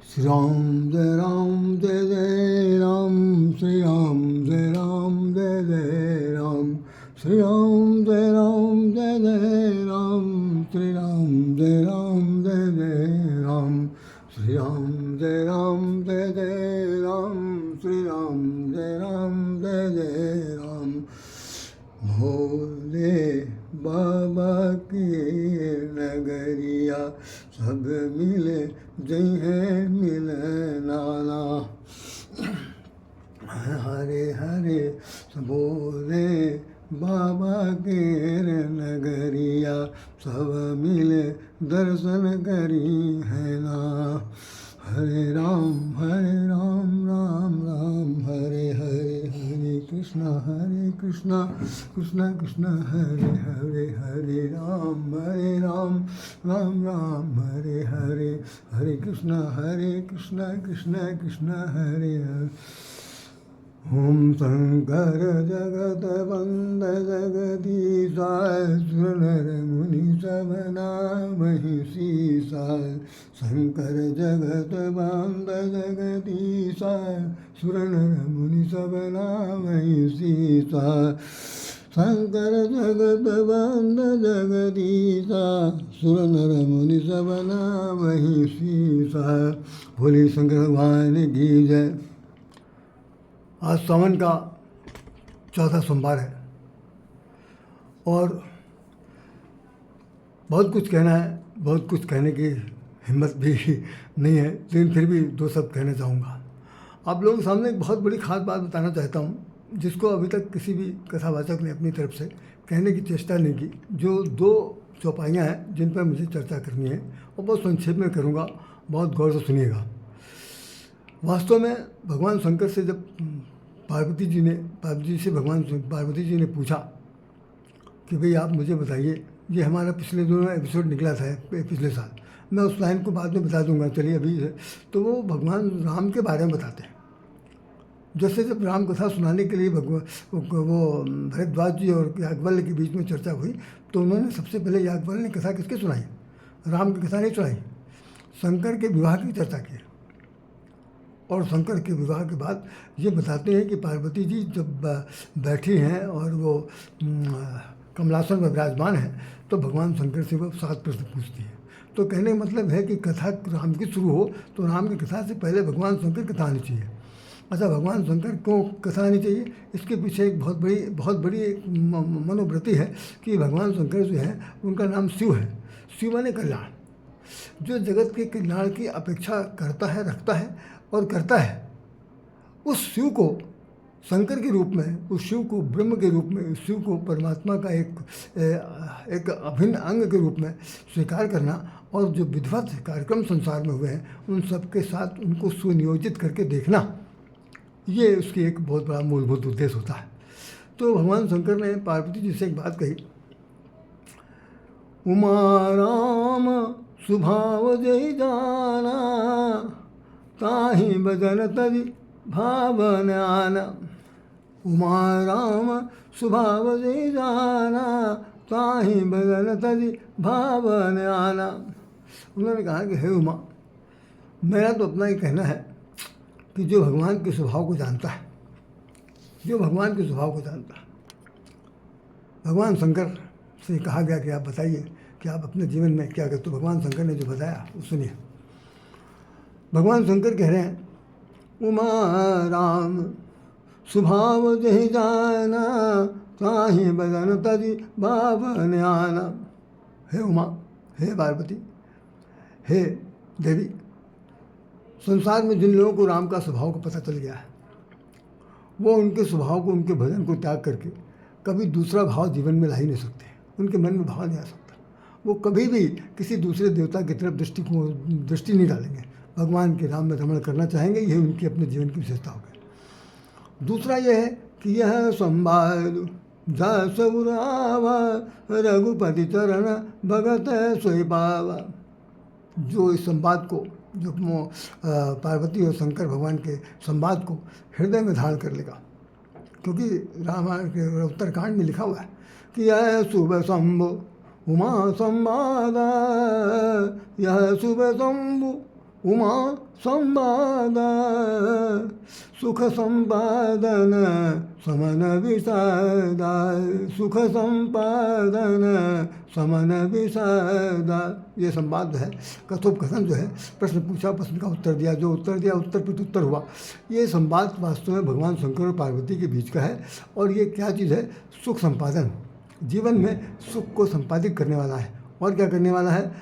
श्री राम जय राम जय जय राम, श्री राम जय राम जय जय राम, श्री राम जय राम जय जय राम, श्री राम जय राम जय जय राम, श्री राम जय राम जय जय राम, श्री राम जय राम जय जय राम। भोले बाबा की नगरिया सब मिले जय है मिलनाना। हरे हरे भोले बाबा के नगरिया सब मिले दर्शन करी है ना। हरे राम राम राम हरे हरे, हरे कृष्णा कृष्णा कृष्णा हरे हरे, हरे राम राम राम हरे हरे, हरे कृष्णा कृष्णा कृष्णा हरे हरे। ओम शंकर जगत वंद जगदीशा, सुर नर मुनि सब नामहि सीसा। शंकर जगत वंद जगदीशा, सुर नर मुनि सब नामहि सीसा। शंकर जगत वंद जगदीशा, सुर नर मुनि सब नामहि सीसा। भोले शंकर भगवान की जय। आज सावन का चौथा सोमवार है और बहुत कुछ कहना है, बहुत कुछ कहने की हिम्मत भी नहीं है, लेकिन फिर भी दो शब्द कहना चाहूँगा। आप लोगों के सामने एक बहुत बड़ी खास बात बताना चाहता हूँ, जिसको अभी तक किसी भी कथावाचक ने अपनी तरफ से कहने की चेष्टा नहीं की। जो दो चौपाइयाँ हैं जिन पर मुझे चर्चा करनी है, और बहुत संक्षेप में करूँगा, बहुत गौर से सुनिएगा। वास्तव में भगवान शंकर से जब पार्वती जी से भगवान पार्वती जी ने पूछा कि भाई आप मुझे बताइए, ये हमारा पिछले दोनों एपिसोड निकला था पिछले साल, मैं उस लाइन को बाद में बता दूंगा, चलिए अभी तो वो भगवान राम के बारे में बताते हैं। जैसे जब राम कथा सुनाने के लिए वो भरद्वाज जी और याज्ञवल्क्य के बीच में चर्चा हुई, तो उन्होंने सबसे पहले याज्ञवल्क्य ने कथा किसकी सुनाई? राम की कथा नहीं सुनाई, शंकर के विवाह की चर्चा की। और शंकर के विवाह के बाद ये बताते हैं कि पार्वती जी जब बैठी हैं और वो कमलासन में विराजमान है, तो भगवान शंकर से वो 7 प्रश्न पूछती हैं। तो कहने का मतलब है कि कथा राम की शुरू हो तो राम की कथा से पहले भगवान शंकर की कथा आनी चाहिए। अच्छा, भगवान शंकर क्यों कथा आनी चाहिए? इसके पीछे एक बहुत बड़ी एक मनोवृत्ति है कि भगवान शंकर जो है उनका नाम शिव है। शिव माने कल्याण, जो जगत के कल्याण की अपेक्षा करता है, रखता है और करता है। उस शिव को शंकर के रूप में, उस शिव को ब्रह्म के रूप में, उस शिव को परमात्मा का एक अभिन्न अंग के रूप में स्वीकार करना, और जो विधिवत कार्यक्रम संसार में हुए हैं उन सब के साथ उनको सुनियोजित करके देखना, ये उसकी एक बहुत बड़ा मूलभूत उद्देश्य होता है। तो भगवान शंकर ने पार्वती जी से एक बात कही, उमा राम स्वभाव जय जाना, ताहि बदन तज भावन आना। उमा राम स्वभाव जय जाना, ताहि बदन तज भावन आना। उन्होंने कहा कि हे उमा, मेरा तो अपना ही कहना है कि जो भगवान के स्वभाव को जानता है, जो भगवान के स्वभाव को जानता है, भगवान शंकर से कहा गया कि आप बताइए कि आप अपने जीवन में क्या करते हो। भगवान शंकर ने जो बताया वो सुनिए। भगवान शंकर कह रहे हैं, उमा राम स्वभाव जहि जाना, ताहि बदन तज भावन आना। हे उमा, हे पार्वती, हे देवी, संसार में जिन लोगों को राम का स्वभाव को पता चल गया है, वो उनके स्वभाव को, उनके भजन को त्याग करके कभी दूसरा भाव जीवन में ला ही नहीं सकते। उनके मन में भाव नहीं आ सकता। वो कभी भी किसी दूसरे देवता की तरफ दृष्टि नहीं डालेंगे, भगवान के नाम में रमण करना चाहेंगे। यही उनकी अपने जीवन की विशेषता होगी। दूसरा यह है कि यह संवाद जस उरावा, रघुपति चरण भगत सोई पावा। जो इस संवाद को, जो पार्वती और शंकर भगवान के संवाद को हृदय में धारण कर लेगा, क्योंकि रामायण के उत्तरकांड में लिखा हुआ है कि यह शुभ शंभु उमा संवाद, यह शुभ शंभु उमा संवाद सुख संपादन समन विषादा, सुख संपादन समन विषादा। ये संवाद जो है, कथोपकथन जो है, प्रश्न पूछा, प्रश्न का उत्तर दिया, जो उत्तर दिया उत्तर प्रत्युत्तर हुआ, ये संवाद वास्तव में भगवान शंकर और पार्वती के बीच का है। और ये क्या चीज़ है? सुख संपादन, जीवन में सुख को संपादित करने वाला है। और क्या करने वाला है?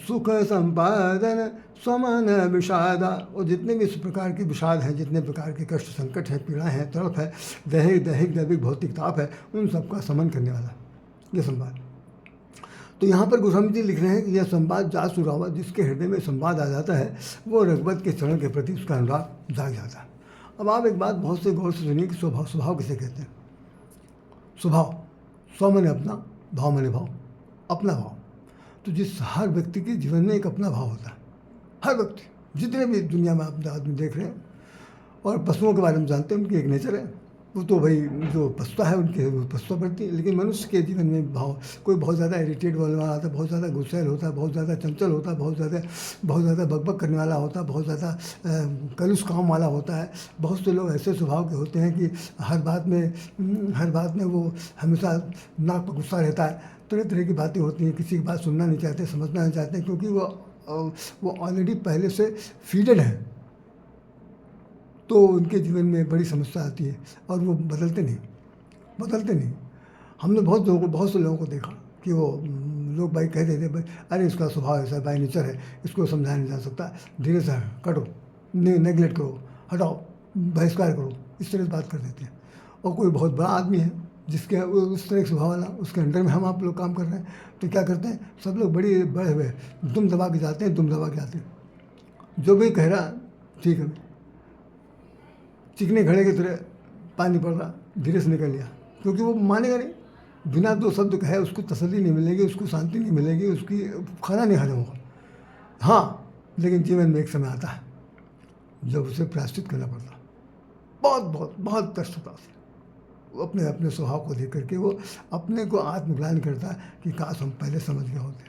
सुख संपादन समन विषादा। और जितने भी इस प्रकार के विषाद हैं, जितने प्रकार के कष्ट, संकट हैं, पीड़ा है, तड़प है, दैहिक भौतिक ताप है, उन सबका समन करने वाला ये संवाद। तो यहाँ पर गोस्वामी जी लिख रहे हैं कि यह संवाद जा सुरावा, जिसके हृदय में संवाद आ जाता है, वो रघुवत के चरण के प्रति उसका अनुराग जाग जाता है। अब आप एक बात बहुत से गौर से सुनिए कि स्वभाव किसे कहते हैं? स्वभाव, स्व माने अपना, भाव माने भाव, अपना भाव। तो जिस हर व्यक्ति के जीवन में एक अपना भाव होता है, हर व्यक्ति, जितने भी दुनिया में आप आदमी देख रहे हैं। और पशुओं के बारे में जानते हैं, उनकी एक नेचर है, वो तो भाई जो पछता है उनके वो पछता पड़ती है। लेकिन मनुष्य के जीवन में भाव, कोई बहुत ज़्यादा इरिटेट वाला आता है, बहुत ज़्यादा गुस्सैल होता है, बहुत ज़्यादा चंचल होता है, बहुत ज़्यादा बकबक करने वाला होता है, बहुत ज़्यादा कलुष काम वाला होता है। बहुत से लोग ऐसे स्वभाव के होते हैं कि हर बात में वो हमेशा नाक पर गुस्सा रहता है, तरह तरह की बातें होती हैं, किसी की बात सुनना नहीं चाहते, समझना नहीं चाहते, क्योंकि वो ऑलरेडी पहले से फीडेड है। तो उनके जीवन में बड़ी समस्या आती है और वो बदलते नहीं। हमने बहुत से लोगों को देखा कि वो लोग भाई कह देते भाई अरे इसका स्वभाव ऐसा, बाई नेचर है, इसको समझाया नहीं जा सकता, धीरे से कटो, नेगलेक्ट करो, हटाओ, बहिष्कार करो, इस तरह से बात कर देते हैं। और कोई बहुत बड़ा आदमी है जिसके उस तरह के स्वभाव वाला, उसके अंडर में हम आप लोग काम कर रहे हैं, तो क्या करते हैं? सब लोग बड़े हुए दुम दबा के जाते हैं। जो भी कह रहा ठीक है, चिकने घड़े की तरह पानी पड़ रहा, धीरे से निकल लिया, क्योंकि वो मानेगा नहीं। बिना दो शब्द कहे उसको तसल्ली नहीं मिलेगी, उसको शांति नहीं मिलेगी, उसकी खाना नहीं हजम होगा। हाँ, लेकिन जीवन में एक समय आता है जब उसे प्रायश्चित करना पड़ता, बहुत कष्ट होता है। वो अपने स्वभाव को देख करके वो अपने को आत्मग्लानि करता है कि काश हम पहले समझ गए होते।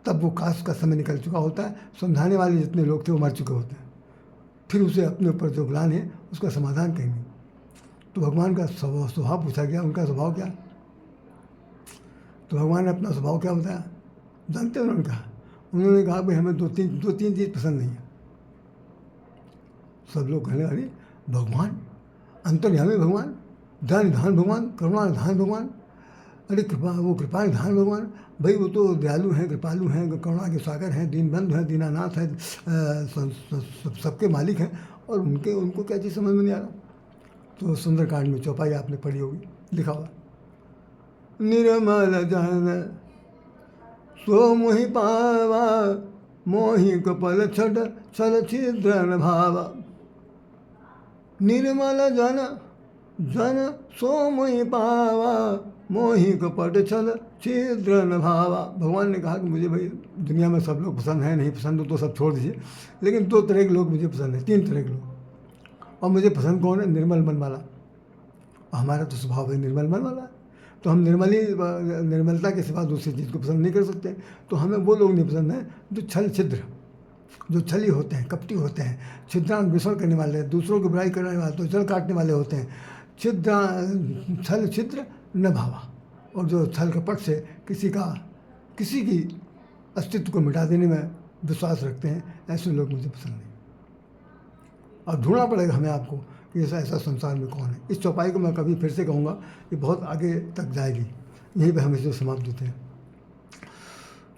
तब वो काश का समय निकल चुका होता है, समझाने वाले जितने लोग थे वो मर चुके होते हैं। फिर उसे अपने ऊपर जो ग्लानि है उसका समाधान कहीं नहीं। तो भगवान का स्वभाव पूछा गया, उनका स्वभाव क्या? तो भगवान ने अपना स्वभाव क्या बताया, जानते हैं? उन्होंने कहा भाई हमें दो तीन चीज़ पसंद नहीं है। सब लोग कहने अरे भगवान, अंतर्यामी भगवान, दयानिधान भगवान, करुणानिधान भगवान, अरे कृपा निधान भगवान, भाई वो तो दयालु हैं, कृपालु हैं, करुणा के सागर हैं, दीनबंधु हैं, दीनानाथ हैं, सबके मालिक हैं, और उनको क्या चीज़ समझ में नहीं आ रहा। तो सुंदरकांड में चौपाई आपने पढ़ी होगी, लिखा हुआ निर्मल जन सो मोहि पावा, मोहि कपल छल छिद्र भावा। निर्मल जन सो मोहि पावा, मोहि कपट छल छिद्र न भावा। भगवान ने कहा कि मुझे भाई दुनिया में सब लोग पसंद हैं, नहीं पसंद हो तो सब छोड़ दीजिए, लेकिन दो तरह के लोग मुझे पसंद हैं, तीन तरह के लोग। और मुझे पसंद कौन है? निर्मल मन वाला। हमारा तो स्वभाव है निर्मल मन वाला, तो हम निर्मलता के सिवा दूसरी चीज़ को पसंद नहीं कर सकते। तो हमें वो लोग नहीं पसंद हैं जो जो छली होते हैं, कपटी होते हैं, छिद्रान्वेषण करने वाले, दूसरों की बुराई करने वाले, तो जल काटने वाले होते हैं। छल छिद्र न भावा, और जो छल कपट से किसी की अस्तित्व को मिटा देने में विश्वास रखते हैं, ऐसे लोग मुझे पसंद नहीं। और ढूंढना पड़ेगा हमें आपको कि ऐसा संसार में कौन है। इस चौपाई को मैं कभी फिर से कहूँगा कि बहुत आगे तक जाएगी, यहीं पे हम इसे समाप्त होते हैं।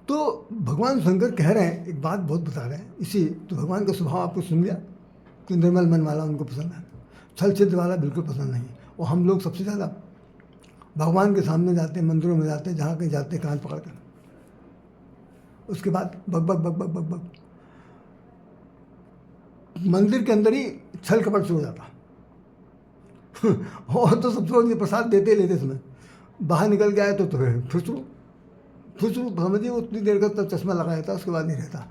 तो भगवान शंकर कह रहे हैं, एक बात बहुत बता रहे हैं इसी, तो भगवान का स्वभाव आपको सुन लिया कि निर्मल मन वाला उनको पसंद है, छल छिद्र वाला बिल्कुल पसंद नहीं। और हम लोग सबसे ज़्यादा भगवान के सामने जाते हैं, मंदिरों में जाते हैं, जहाँ कहीं जाते हैं कान पकड़ कर, उसके बाद बक मंदिर के अंदर ही छल कपट शुरू हो जाता और तो सब छोड़ दिए, प्रसाद देते लेते समय बाहर निकल के आए तो फिर शुरू समझिए उतनी देर का तब चश्मा लगाया था, उसके बाद नहीं रहता।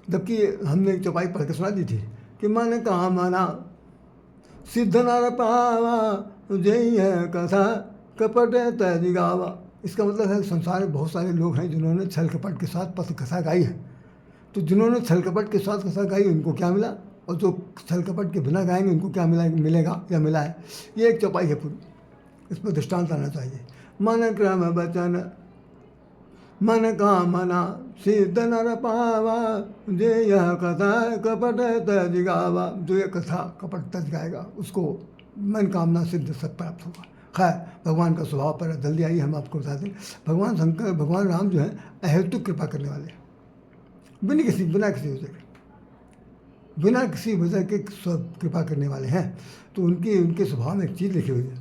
जबकि हमने एक चौपाई पढ़ के सुना दी थी कि मन कहा माना सिद्ध नर पावा, जय कथा कपट तज गावा। इसका मतलब है संसार में बहुत सारे लोग हैं जिन्होंने छल कपट के साथ पथ कथा गाई है, तो जिन्होंने छल कपट के साथ कथा गाई उनको क्या मिला, और जो छल कपट के बिना गाएंगे उनको क्या मिलेगा या मिला है। ये एक चौपाई है पूरी, इस पर दृष्टांत आना चाहिए। मन क्रम बचन मन कामना सिद्ध नर पावा, जे यह कथा कपट तज गावा। जो यह कथा कपट तज गाएगा उसको मन कामना सिद्ध सब प्राप्त होगा। खैर, भगवान का स्वभाव पर जल्दी आइए हम आपको बता दें। भगवान शंकर, भगवान राम जो है अहेतुक कृपा करने वाले हैं, बिना किसी वजह के, बिना किसी वजह के कृपा करने वाले हैं। तो उनके स्वभाव में एक चीज़ लिखी हुई है,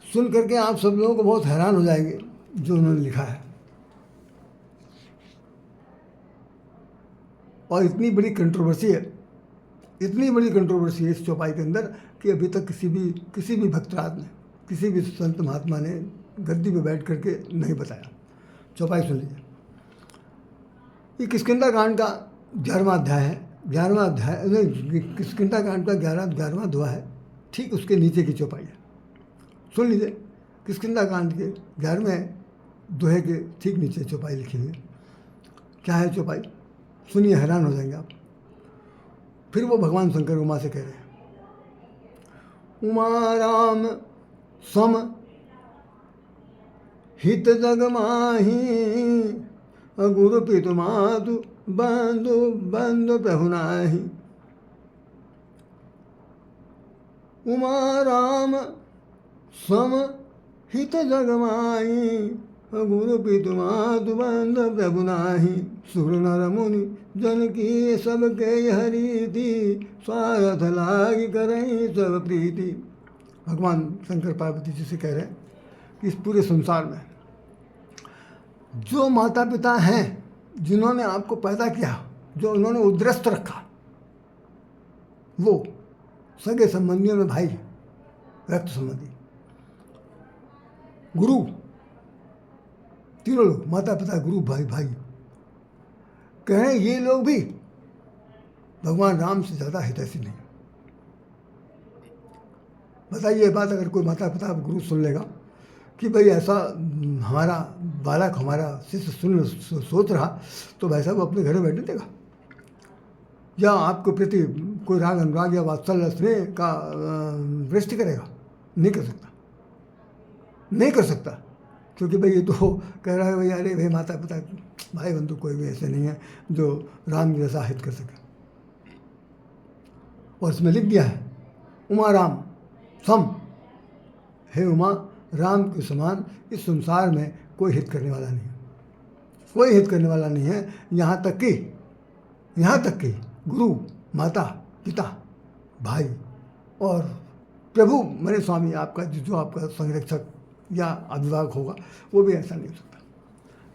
सुन करके आप सब लोगों को बहुत हैरान हो जाएंगे जो उन्होंने लिखा है। और इतनी बड़ी कंट्रोवर्सी है, इतनी बड़ी कंट्रोवर्सी है इस चौपाई के अंदर कि अभी तक किसी भी भक्तराज ने, किसी भी संत महात्मा ने गद्दी पे बैठ करके नहीं बताया। चौपाई सुन लीजिए। ये किष्किंधा कांड का 11वां अध्याय है। 11वां अध्याय किष्किंधा कांड का 11वां दोहा है, ठीक उसके नीचे की चौपाई है। सुन लीजिए, किष्किंधा कांड के 11वें दोहे के ठीक नीचे चौपाई लिखी हुई है। क्या है चौपाई, सुनिए, हैरान हो जाएंगे आप। फिर वो भगवान शंकर उमा से कह रहे हैं, उमा राम सम हित जग माही, गुरु पितु मातु बंधु बंधु प्रभु नाही। उमा राम सम हित जग माही, गुरु पितु मातु बंधु प्रभु नाही। सुर नर मुनि जन की सबके हरीति, स्वार्थ लागी करई सब प्रीति। भगवान शंकर पार्वती जी से कह रहे हैं कि इस पूरे संसार में जो माता पिता हैं जिन्होंने आपको पैदा किया, जो उन्होंने उद्रस्त रखा, वो सगे संबंधियों में भाई, रक्त संबंधी, गुरु, तीनों लोग, माता पिता गुरु भाई भाई, कह रहे हैं ये लोग भी भगवान राम से ज़्यादा हितैषी नहीं। बताइए ये बात अगर कोई माता पिता गुरु सुन लेगा कि भाई ऐसा हमारा बालक, हमारा शिष्य सोच रहा, तो भाई साहब अपने घर में बैठने देगा या आपके प्रति कोई राग अनुराग या वात्सल्य स्नेह का वृष्टि करेगा? नहीं कर सकता, नहीं कर सकता। क्योंकि भाई ये तो कह रहा है भाई, अरे भाई माता पिता भाई बंधु कोई भी ऐसे नहीं है जो राम जैसा हित कर सके। और इसमें लिख दिया है, उमा राम सम, हे उमा, राम के समान इस संसार में कोई हित करने वाला नहीं है, कोई हित करने वाला नहीं है। यहाँ तक कि गुरु, माता पिता, भाई और प्रभु मेरे स्वामी, आपका जो आपका संरक्षक या अभिभावक होगा, वो भी ऐसा नहीं हो सकता।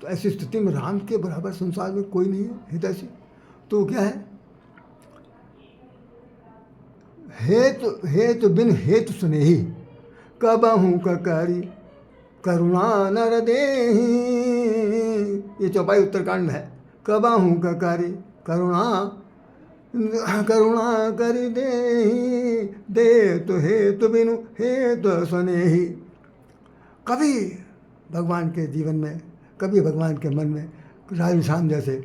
तो ऐसी स्थिति में राम के बराबर संसार में कोई नहीं है हितैषी। तो क्या है, हेतु बिन हेतु सुनेही, कबहू ककारी करुणा नर देही। ये चौपाई उत्तरकांड में है। कबहू ककारी करुणा करि देही, दे तो हेतु बिनु हेतु सुनेही। कभी भगवान के जीवन में, कभी भगवान के मन में राजू श्याम जैसे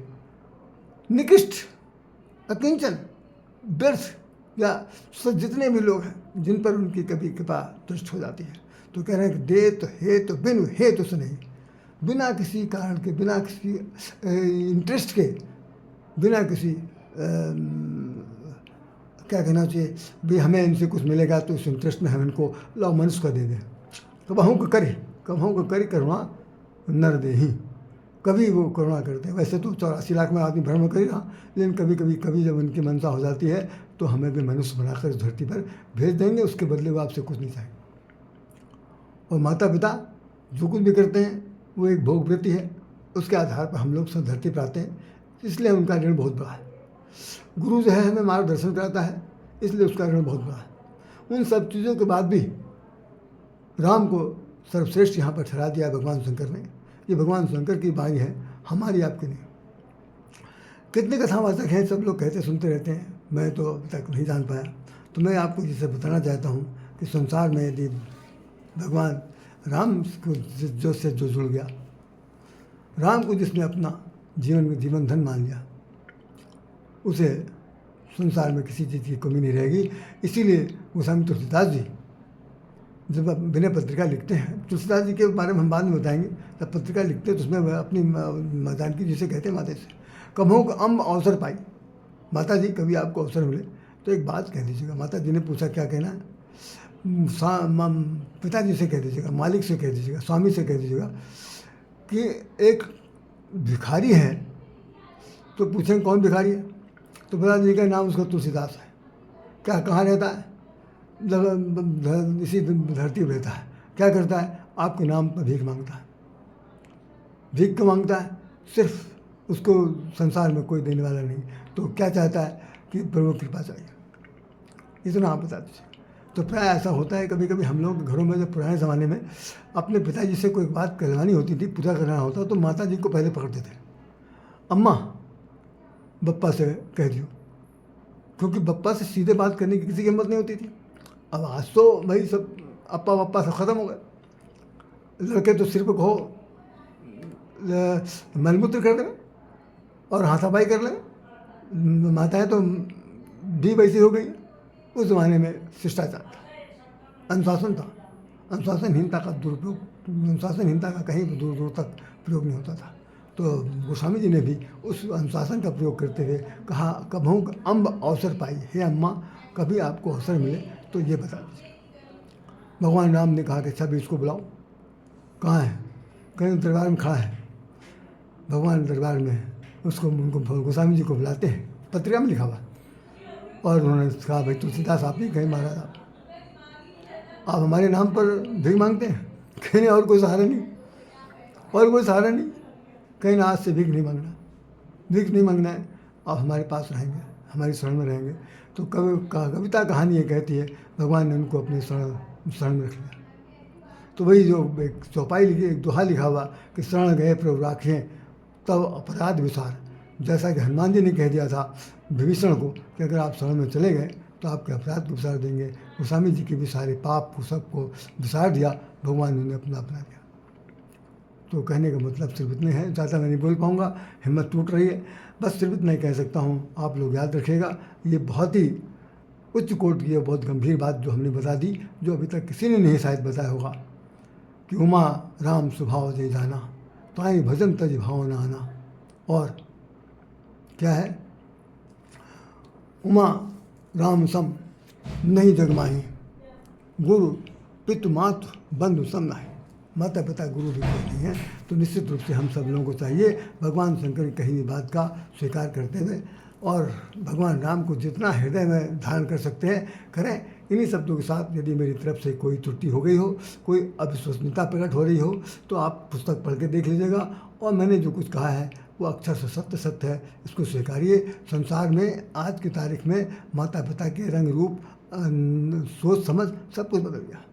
निकृष्ट, अकिंचन, व्यर्थ या जितने भी लोग हैं जिन पर उनकी कभी कृपा तुष्ट हो जाती है, तो कह रहे हैं कि दे तो हेतु बिनु हेतु सुनेही। बिना किसी कारण के, बिना किसी इंटरेस्ट के, बिना किसी क्या कहना चाहिए भी हमें इनसे कुछ मिलेगा तो इस इंटरेस्ट में हम इनको लाओ मनुष्य का दे दें। कबहू का करी करुणा नर देही। कभी वो करुणा करते हैं। वैसे तो 84 लाख में आदमी भ्रमण कर ही रहा, लेकिन कभी जब उनकी मनसा हो जाती है तो हमें भी मनुष्य बनाकर इस धरती पर भेज देंगे, उसके बदले वो आपसे कुछ नहीं चाहेंगे। और माता पिता जो कुछ भी करते हैं वो एक भोगवृत्ति है, उसके आधार पर हम लोग सब धरती पर आते हैं, इसलिए उनका ऋण बहुत बड़ा है। गुरु जो है हमें मार्गदर्शन कराता है, इसलिए उसका ऋण बहुत बड़ा है। उन सब चीज़ों के बाद भी राम को सर्वश्रेष्ठ यहाँ पर ठहरा दिया भगवान शंकर ने। ये भगवान शंकर की बाणी है, हमारी आपकी नहीं। कितने कथावाचक हैं, सब लोग कहते सुनते रहते हैं, मैं तो अभी तक नहीं जान पाया। तो मैं आपको जिसे बताना चाहता हूँ कि संसार में यदि भगवान राम को जो जुड़ गया, राम को जिसने अपना जीवन में जीवन धन मान लिया, उसे संसार में किसी चीज़ की कमी नहीं रहेगी। इसीलिए गोस्वामी तुलसीदास जी जब विनय पत्रिका लिखते हैं, तुलसीदास जी के बारे में हम बाद में बताएंगे, जब पत्रिका लिखते हैं तो उसमें वह अपनी जानकी जिसे कहते हैं माता से, कभों को अम्ब अवसर पाई, माता जी कभी आपको अवसर मिले तो एक बात कह दीजिएगा। माता जी ने पूछा क्या कहना है, पिताजी से कह दीजिएगा, मालिक से कह दीजिएगा, स्वामी से कह दीजिएगा कि एक भिखारी है। तो पूछेंगे कौन भिखारी है, तो पिताजी का नाम उसका तुलसीदास है। क्या कहाँ रहता है, इसी धरती पर रहता है। क्या करता है, आपके नाम पर भीख मांगता है। भीख क्यों मांगता है, सिर्फ उसको संसार में कोई देने वाला नहीं, तो क्या चाहता है कि प्रभु कृपा चाहिए, इतना आप बता दीजिए। तो प्राय ऐसा होता है कभी कभी हम लोग घरों में, जब पुराने ज़माने में अपने पिताजी से कोई बात करवानी होती थी, पूजा कराना होता, तो माता जी को पहले पकड़ते थे, अम्मा बप्पा से कह दियो, क्योंकि बप्पा से सीधे बात करने की किसी की हिम्मत नहीं होती थी। अब आज तो भाई सब अप्पा वप्पा सब ख़त्म हो गए, लड़के तो सिर्फ कहो मलमूत्र कर दें और हाथापाई कर लें, माताएँ तो भी वैसी हो गई। उस ज़माने में शिष्टाचार था, अनुशासन था, अनुशासनहीनता का दुरुपयोग, अनुशासनहीनता का कहीं दूर दूर तक प्रयोग नहीं होता था। तो गोस्वामी जी ने भी उस अनुशासन का प्रयोग करते हुए कहा, कभों अम्ब अवसर पाई, हे अम्मा कभी आपको अवसर मिले तो ये बता दीजिए। भगवान राम ने कहा कि अच्छा भी इसको बुलाओ, कहाँ है, कहीं दरबार में खड़ा है। भगवान दरबार में उसको, उनको गोस्वामी जी को बुलाते हैं, पत्रिका में लिखा हुआ, और उन्होंने कहा भाई तुलसीदास आप नहीं कहीं महाराज, आप हमारे नाम पर भीख मांगते हैं, कहीं और कोई सहारा नहीं, और कोई सहारा नहीं, कहीं ना आज से भीख नहीं मांगना, भीख नहीं मांगना है, आप हमारे पास रहेंगे, हमारी शरण में रहेंगे। तो कविता कहानी ये कहती है भगवान ने उनको अपने शरण में रख लिया। तो वही जो एक चौपाई लिखी, एक दोहा लिखा हुआ कि शरण गए प्रभु राखें तब अपराध विसार, जैसा कि हनुमान जी ने कह दिया था विभीषण को कि अगर आप शरण में चले गए तो आपके अपराध को विसार देंगे। गोस्वामी जी के भी सारे पाप को सबको विसार दिया, भगवान ने उन्हें अपना अपना दिया। तो कहने का मतलब सिर्फ इतने हैं, ज़्यादा मैं नहीं बोल पाऊँगा, हिम्मत टूट रही है, बस सिर्फ इतना ही कह सकता हूँ। आप लोग याद रखिएगा, ये बहुत ही उच्च कोटि की बहुत गंभीर बात जो हमने बता दी, जो अभी तक किसी ने नहीं शायद बताया होगा कि उमा राम स्वभाव जय जाना, ताई भजन तज भाव न आना। और क्या है, उमा राम सम नहीं जग माही, गुरु पितु मातु बंधु सम नाही। माता पिता गुरु भी कोई नहीं है। तो निश्चित रूप से हम सब लोगों को चाहिए भगवान शंकर की कही हुई बात का स्वीकार करते हुए, और भगवान राम को जितना हृदय में धारण कर सकते हैं करें। इन्हीं शब्दों के साथ यदि मेरी तरफ से कोई त्रुटि हो गई हो, कोई अविश्वसनीयता प्रकट हो रही हो, तो आप पुस्तक पढ़ के देख लीजिएगा, और मैंने जो कुछ कहा है वो अक्षर से सत्य है, इसको स्वीकारिए। संसार में आज की तारीख में माता पिता के रंग रूप, सोच समझ सब कुछ बदल गया।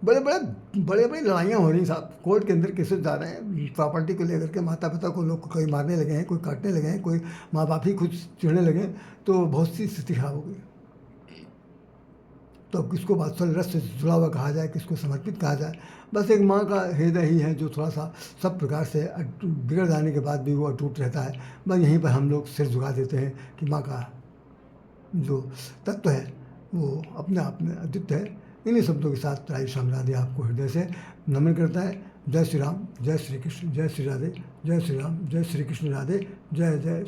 बड़े बड़ी लड़ाइयाँ हो रही साहब, कोर्ट के अंदर केसेस जा रहे हैं प्रॉपर्टी को लेकर के, माता पिता को लोग कोई मारने लगे हैं, कोई काटने लगे हैं, कोई माँ बाप ही खुद चिढ़ने लगे, तो बहुत सी स्थिति खराब हो गई। तो अब किसको वात्सल्य रस से जुड़ा हुआ कहा जाए, किसको समर्पित कहा जाए। बस एक माँ का हृदय ही है जो थोड़ा सा सब प्रकार से बिगड़ जाने के बाद भी वो अटूट रहता है। बस यहीं पर हम लोग सिर झुका देते हैं कि माँ का जो तत्व है वो अपने आप में अद्वितीय है। इन्हीं शब्दों के साथ राई श्याम राधे आपको हृदय से नमन करता है। जय श्री राम, जय श्री कृष्ण, जय श्री राधे, जय श्री राम, जय श्री कृष्ण राधे, जय जय।